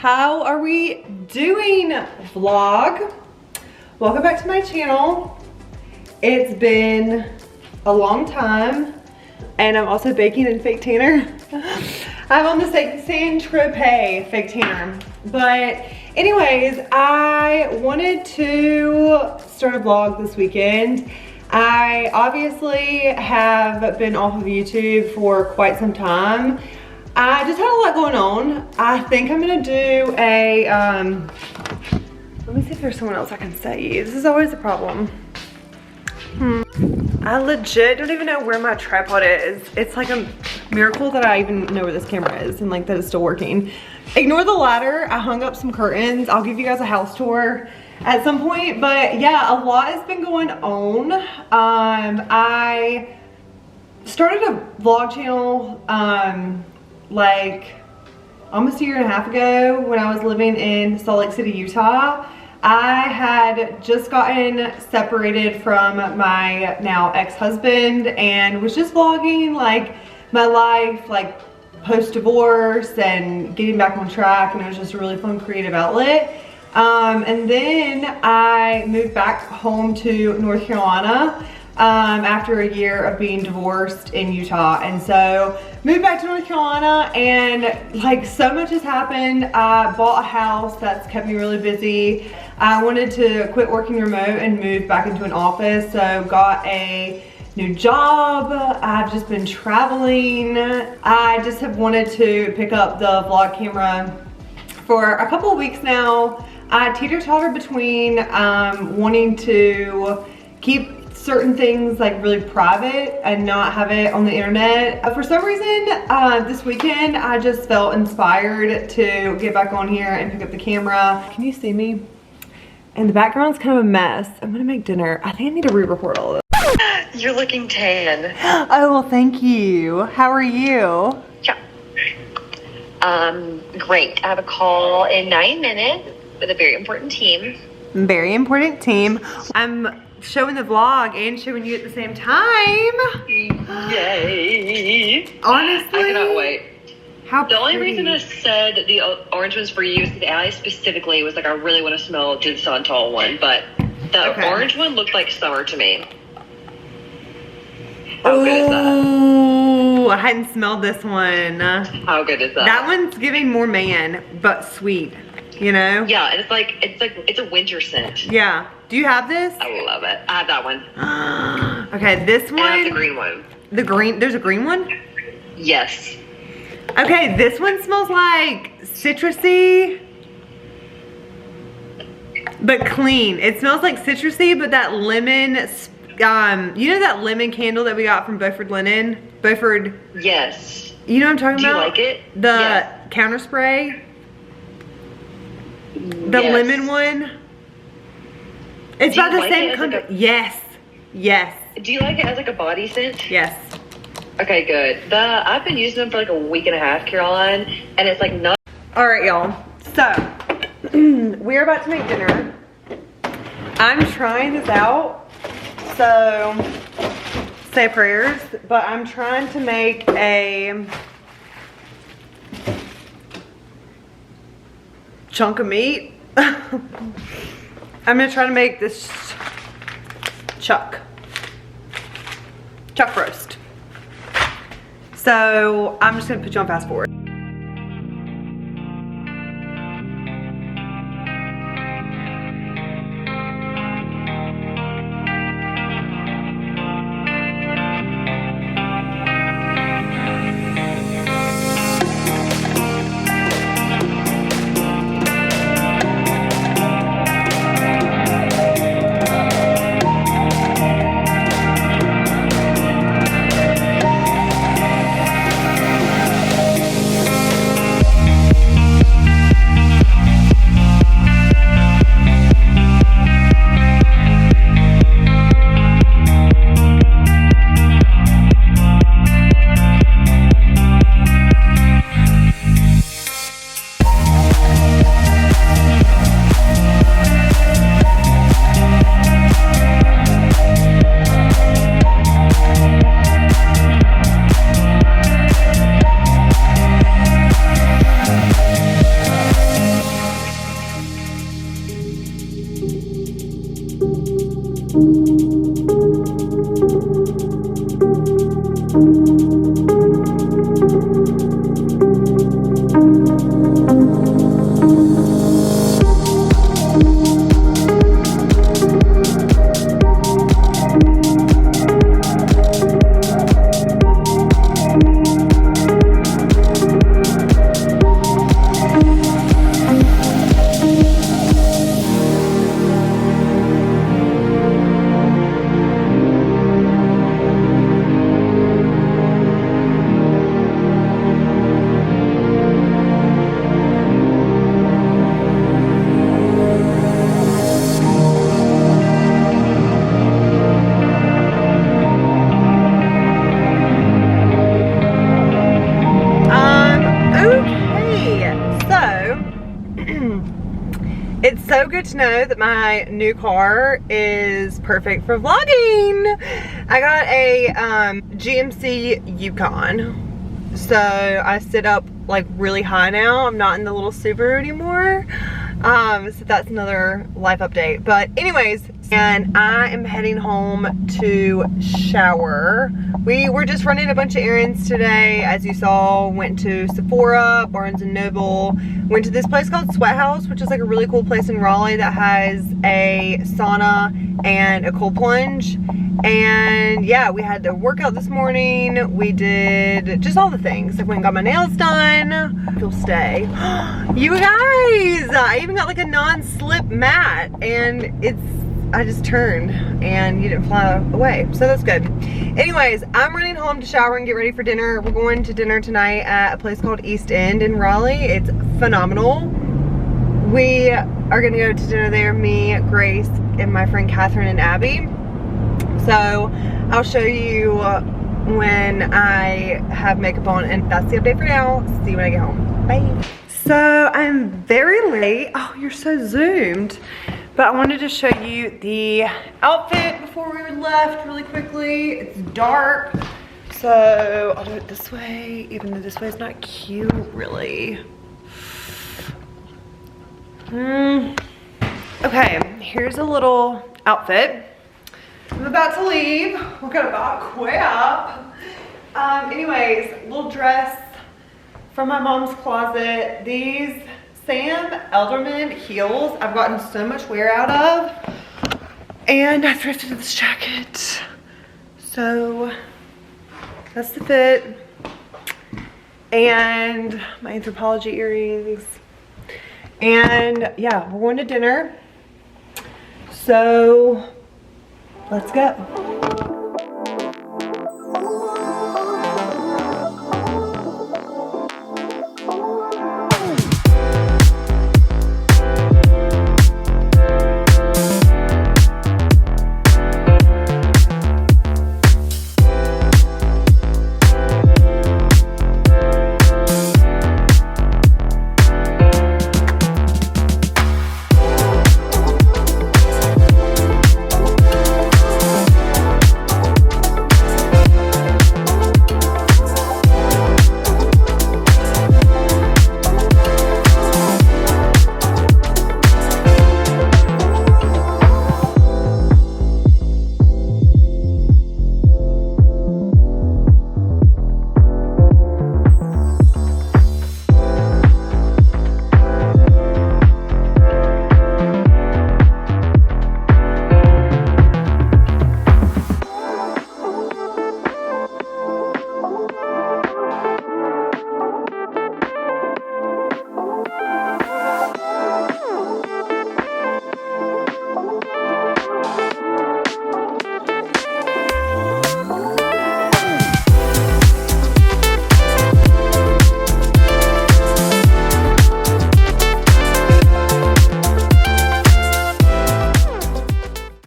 How are we doing, vlog? Welcome back to my channel. It's been a long time, and I'm also baking in fake tanner. I'm on the Cksnipes fake tanner. But anyways, I wanted to start a vlog this weekend. I obviously have been off of YouTube for quite some time. I just had a lot going on. I think I'm gonna do a, let me see if there's someone else I can see. This is always a problem. I legit don't even know where my tripod is. It's like a miracle that I even know where this camera is and like that it's still working. Ignore the ladder. I hung up some curtains. I'll give you guys a house tour at some point, but yeah, a lot has been going on. I started a vlog channel like almost a year and a half ago when I was living in Salt Lake City, Utah. I had just gotten separated from my now ex-husband and was just vlogging like my life, like post-divorce and getting back on track, and it was just a really fun creative outlet. And then I moved back home to North Carolina after a year of being divorced in Utah. And so moved back to North Carolina, and like so much has happened. I bought a house that's kept me really busy. I wanted to quit working remote and move back into an office, so got a new job. I've just been traveling. I just have wanted to pick up the vlog camera for a couple of weeks now. I teeter-totter between wanting to keep certain things like really private and not have it on the internet. For some reason, this weekend, I just felt inspired to get back on here and pick up the camera. Can you see me? And the background's kind of a mess. I'm gonna make dinner. I think I need to re-record all of this. You're looking tan. Oh, well, thank you. How are you? Yeah. Great. I have a call in 9 minutes with a very important team. Very important team. I'm showing the vlog and showing you at the same time. Yay. Honestly. I cannot wait. How The only pretty. reason I said that the orange one's for you is because I specifically was like, I really want to smell the Santal one, but the orange one looked like summer to me. How good is that? Oh, I hadn't smelled this one. How good is that? That one's giving more man, but sweet, you know? Yeah, and it's a winter scent. Yeah. Do you have this? I love it. I have that one. Okay, this one. And I have the green one. The green, there's a green one? Yes. Okay, this one smells like citrusy, but clean. It smells like citrusy, but that lemon, you know that lemon candle that we got from Beaufort Linen? Beaufort. Yes. You know what I'm talking about? Do you like it? The Yes. counter spray? The Yes. lemon one? It's Do you about the like same it as like company. Yes. Yes. Do you like it as like a body scent? Yes. Okay, good. I've been using them for like a week and a half, Caroline, and it's like not. All right, y'all. So, we're about to make dinner. I'm trying this out. So, say prayers, but I'm trying to make a chunk of meat. I'm gonna try to make this chuck roast. So I'm just gonna put you on fast forward. so good to know that my new car is perfect for vlogging. I got a GMC Yukon, so I sit up like really high now. I'm not in the little Subaru anymore. So that's another life update. But anyways, and I am heading home to shower. We were just running a bunch of errands today, as you saw. Went to Sephora, Barnes and Noble, went to this place called Sweat House, which is like a really cool place in Raleigh that has a sauna and a cold plunge. And yeah, we had to work out this morning. We did just all the things. I went and got my nails done. You'll stay. You guys, I even got like a non-slip mat, and I just turned and you didn't fly away, so that's good. Anyways, I'm running home to shower and get ready for dinner. We're going to dinner tonight at a place called East End in Raleigh. It's phenomenal. We are gonna go to dinner there, me, Grace, and my friend Catherine and Abby. So I'll show you when I have makeup on, and that's the update for now. See you when I get home. Bye. So I'm very late. Oh, you're so zoomed. But I wanted to show you the outfit before we left really quickly. It's dark, so I'll do it this way, even though this way is not cute, really. Okay, here's a little outfit. I'm about to leave. We're gonna about quit up. Anyways, little dress from my mom's closet. These Sam Elderman heels I've gotten so much wear out of, and I thrifted this jacket. So that's the fit. And my Anthropologie earrings. And yeah, we're going to dinner. So let's go.